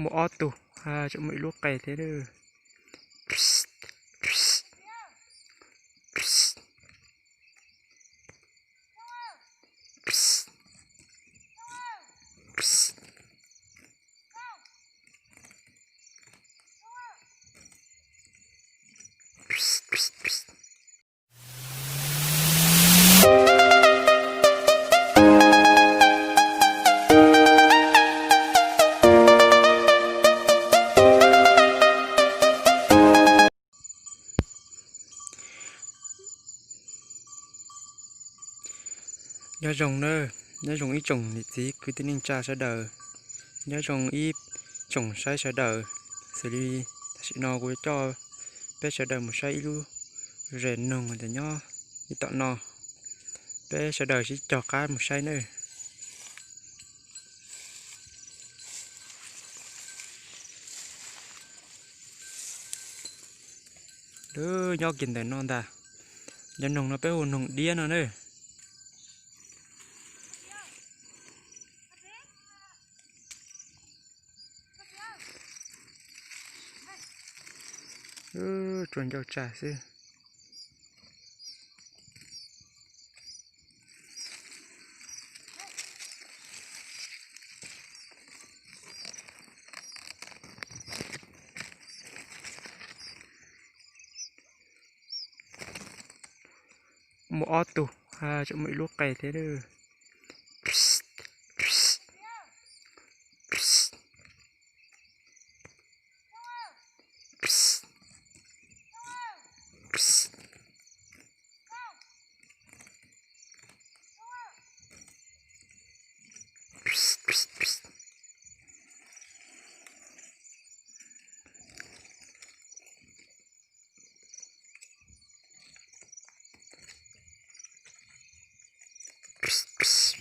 một ót tù à chỗ mấy lúc cày thế được. Psst, psst, psst, psst, psst. Psst, psst, psst. Nhớ rồng nơ, nhớ rồng ít trồng thì tí cứ tin ninh cha sẽ đờ, nhớ rồng ít trồng sai sẽ đờ, xử lý sẽ nó của cho bé sẽ đờ một sai lu rèn nồng để nhớ đi tọt nó bé sẽ đờ chỉ cho cá một sai nữa. Đứa nhớกินแต่นอนta, nhớ nồng nó bé hồn nồng điên nó nữa. Chuẩn cho trả chứ. Một ót tù à chỗ mấy lúc cày thế được. Psst, psst, psst, psst, psst. Psst, psst, psst. Psst, psst.